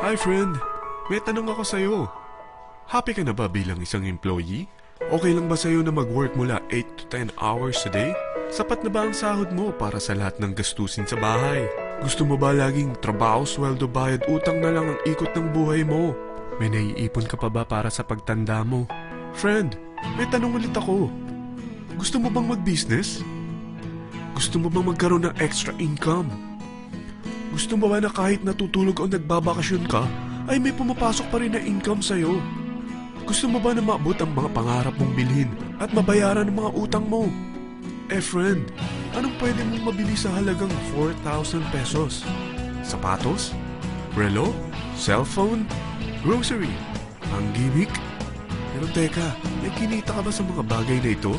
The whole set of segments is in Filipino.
Hi friend, may tanong ako sa'yo. Happy ka na ba bilang isang employee? Okay lang ba sa'yo na mag-work mula 8 to 10 hours a day? Sapat na ba ang sahod mo para sa lahat ng gastusin sa bahay? Gusto mo ba laging trabaho, sweldo, bayad, utang na lang ang ikot ng buhay mo? May naiipon ka pa ba para sa pagtanda mo? Friend, may tanong ulit ako. Gusto mo bang mag-business? Gusto mo bang magkaroon ng extra income? Gusto mo ba na kahit natutulog o nagbabakasyon ka, ay may pumapasok pa rin na income sa'yo? Gusto mo ba na maabot ang mga pangarap mong bilhin at mabayaran ang mga utang mo? Friend, anong pwede mong mabili sa halagang 4,000 pesos? Sapatos? Relo? Cellphone? Grocery? Ang gimmick? Pero teka, may kinita ka ba sa mga bagay na ito?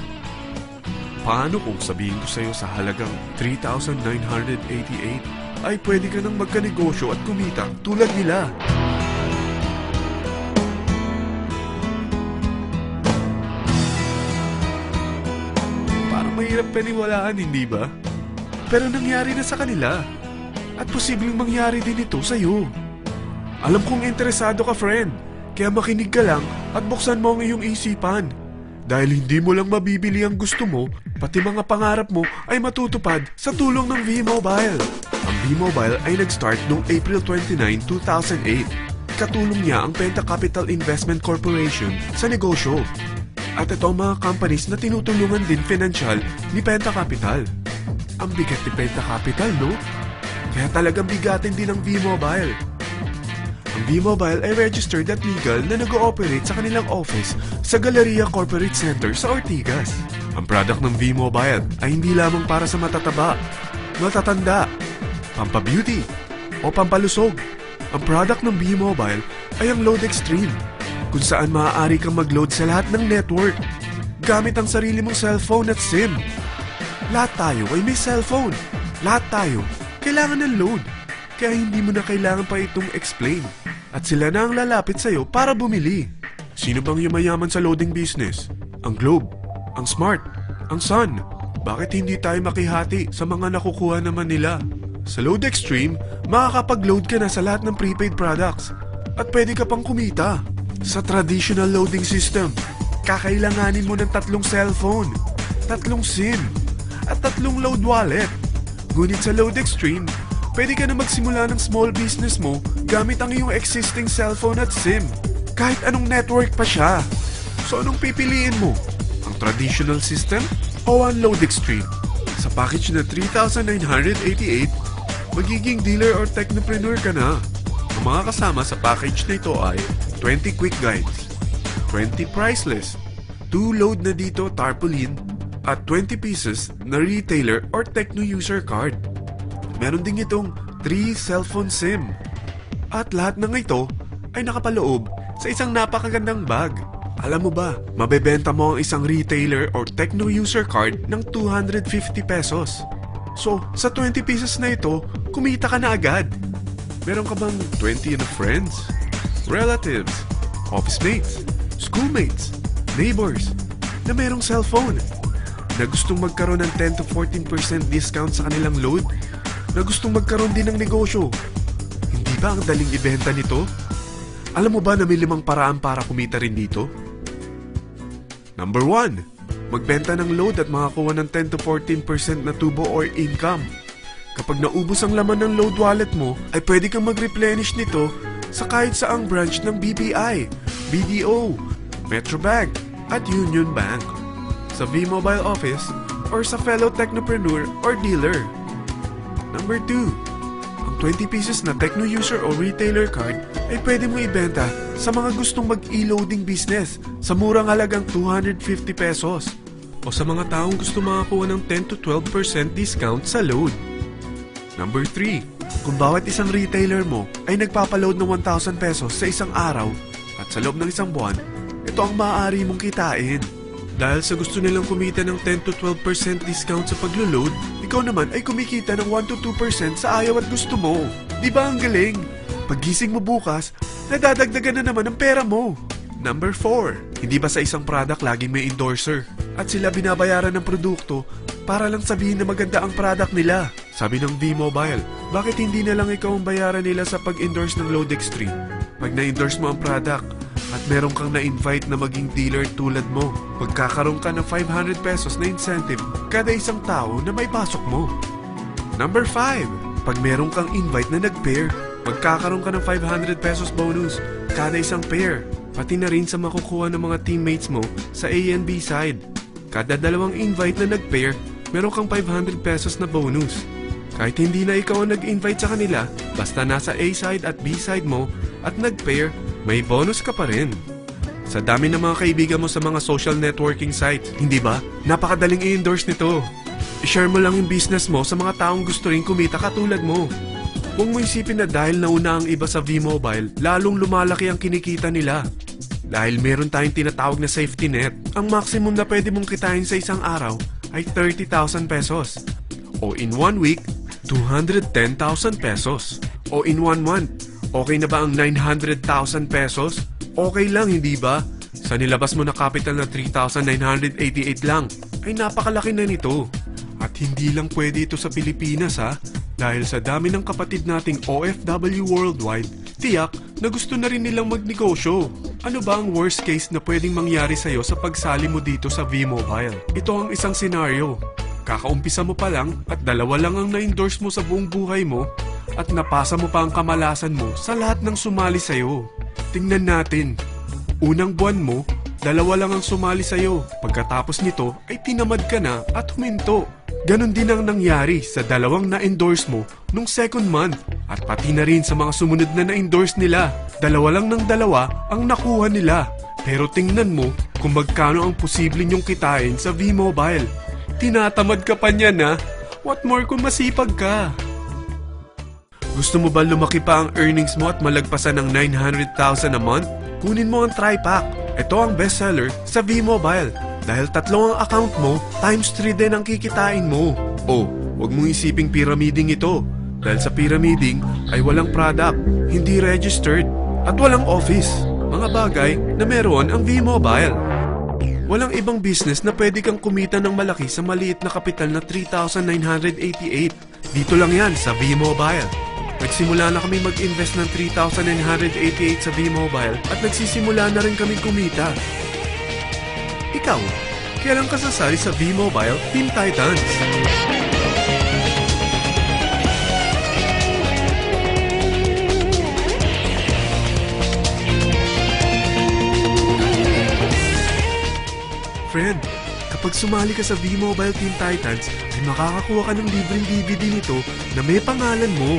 Paano kung sabihin ko sa'yo sa halagang 3,988 ay pwede ka nang magkanegosyo at kumita tulad nila? Parang mahirap paniwalaan, hindi ba? Pero nangyari na sa kanila. At posibleng mangyari din ito sa'yo. Alam kong interesado ka, friend. Kaya makinig ka lang at buksan mo ang iyong isipan. Dahil hindi mo lang mabibili ang gusto mo, pati mga pangarap mo ay matutupad sa tulong ng V-Mobile. Ang V-Mobile ay nag-start noong April 29, 2008. Katulong niya ang Penta Capital Investment Corporation sa negosyo. At ito ang mga companies na tinutulungan din financial ni Penta Capital. Ang bigat ni Penta Capital, no? Kaya talagang bigatin din ang V-Mobile. Ang V-Mobile ay registered at legal na nag-ooperate sa kanilang office sa Galleria Corporate Center sa Ortigas. Ang product ng V-Mobile ay hindi lamang para sa matataba, matatanda, pampabeauty, o pampalusog. Ang product ng V-Mobile ay ang Load Extreme, kung saan maaari kang mag-load sa lahat ng network gamit ang sarili mong cellphone at SIM. Lahat tayo ay may cellphone. Lahat tayo kailangan ng load. Kaya hindi mo na kailangan pa itong explain. At sila na ang lalapit sa'yo para bumili. Sino bang yumayaman sa loading business? Ang Globe, ang Smart, ang Sun. Bakit hindi tayo makihati sa mga nakukuha naman nila? Sa Load Extreme, makakapag-load ka na sa lahat ng prepaid products. At pwede ka pang kumita. Sa traditional loading system, kakailanganin mo ng 3 cellphone, 3 SIM, at 3 load wallet. Ngunit sa Load Extreme, pwede ka na magsimula ng small business mo gamit ang iyong existing cellphone at SIM. Kahit anong network pa siya. So anong pipiliin mo? Ang traditional system o ang Load Extreme? Sa package na 3,988, magiging dealer or technopreneur ka na. Ang mga kasama sa package na ito ay 20 quick guides, 20 price list, 2 load na dito tarpaulin, at 20 pieces na retailer or techno user card. Meron din itong 3 cellphone SIM. At lahat ng ito ay nakapaloob sa isang napakagandang bag. Alam mo ba, mabebenta mo ang isang retailer or techno user card ng 250 pesos. So, sa 20 pieces na ito, kumita ka na agad. Meron ka bang 20 na friends, relatives, office mates, schoolmates, neighbors na merong cellphone, na gustong magkaroon ng 10 to 14% discount sa kanilang load, na gustong magkaroon din ng negosyo? Hindi ba ang daling ibenta nito? Alam mo ba na may 5 paraan para kumita rin dito? Number 1, magbenta ng load at makakuha ng 10 to 14% na tubo or income. Kapag naubos ang laman ng load wallet mo, ay pwede kang mag-replenish nito sa kahit saang branch ng BPI, BDO, Metrobank, at Union Bank, sa V-Mobile office, or sa fellow technopreneur or dealer. Number 2, ang 20 pieces na techno user o retailer card ay pwede mo ibenta sa mga gustong mag-e-loading business sa murang halagang 250 pesos o sa mga taong gusto makakuha ng 10 to 12% discount sa load. Number 3, kung bawat isang retailer mo ay nagpapaload ng 1,000 pesos sa isang araw at sa loob ng isang buwan, ito ang maaari mong kitain. Dahil sa gusto nilang kumita ng 10 to 12% discount sa paglo-load, ikaw naman ay kumikita ng 1 to 2% sa ayaw at gusto mo. Di ba ang galing? Paggising mo bukas, nadadagdagan na naman ang pera mo. Number 4, hindi ba sa isang product laging may endorser? At sila binabayaran ng produkto para lang sabihin na maganda ang product nila. Sabi ng V-Mobile, bakit hindi na lang ikaw ang bayaran nila sa pag-endorse ng Lodextree? Pag na-endorse mo ang product at meron kang na-invite na maging dealer tulad mo, magkakaroon ka ng 500 pesos na incentive kada isang tao na may pasok mo. Number 5. Pag meron kang invite na nag-pair, magkakaroon ka ng 500 pesos bonus kada isang pair, pati na rin sa makukuha ng mga teammates mo sa A and B side. Kada dalawang invite na nag-pair, meron kang 500 pesos na bonus. Kahit hindi na ikaw ang nag-invite sa kanila, basta nasa A side at B side mo at nag-pair, may bonus ka pa rin. Sa dami ng mga kaibigan mo sa mga social networking sites, hindi ba? Napakadaling i-endorse nito. I-share mo lang yung business mo sa mga taong gusto rin kumita katulad mo. Huwag mo isipin na dahil nauna ang iba sa V-Mobile, lalong lumalaki ang kinikita nila. Dahil meron tayong tinatawag na safety net, ang maximum na pwede mong kitain sa isang araw ay 30,000 pesos. O in 1 week, 210,000 pesos. O in 1 month, okay na ba ang 900,000 pesos? Okay lang, hindi ba? Sa nilabas mo na capital na 3,988 lang, ay napakalaki na nito. At hindi lang pwede ito sa Pilipinas ha, dahil sa dami ng kapatid nating OFW worldwide, tiyak na gusto na rin nilang magnegosyo. Ano ba ang worst case na pwedeng mangyari sa'yo sa pagsali mo dito sa V-Mobile? Ito ang isang senaryo. Kakaumpisa mo pa lang at 2 lang ang na-endorse mo sa buong buhay mo at napasa mo pa ang kamalasan mo sa lahat ng sumali sa'yo. Tingnan natin. Unang buwan mo, 2 lang ang sumali sa'yo. Pagkatapos nito ay tinamad ka na at huminto. Ganon din ang nangyari sa 2 na-endorse mo nung second month at pati na rin sa mga sumunod na na-endorse nila. 2 lang ng 2 ang nakuha nila. Pero tingnan mo kung magkano ang posible nyong kitain sa V-Mobile. Tinatamad ka pa niyan ha? What more kung masipag ka? Gusto mo ba lumaki pa ang earnings mo at malagpasan ng 900,000 a month? Kunin mo ang TriPack. Ito ang bestseller sa V-Mobile. Dahil 3 ang account mo, times 3 din ang kikitain mo. Oh, huwag mong isiping pyramiding ito. Dahil sa pyramiding ay walang product, hindi registered, at walang office. Mga bagay na meron ang V-Mobile. Walang ibang business na pwede kang kumita ng malaki sa maliit na kapital na 3,988. Dito lang yan sa V-Mobile. Nagsimula na kami mag-invest ng 3,988 sa V-Mobile at nagsisimula na rin kami kumita. Ikaw, kailan ka sasali sa V-Mobile Team Titans? Friend, kapag sumali ka sa V-Mobile Team Titans, ay makakakuha ka ng libreng DVD nito na may pangalan mo.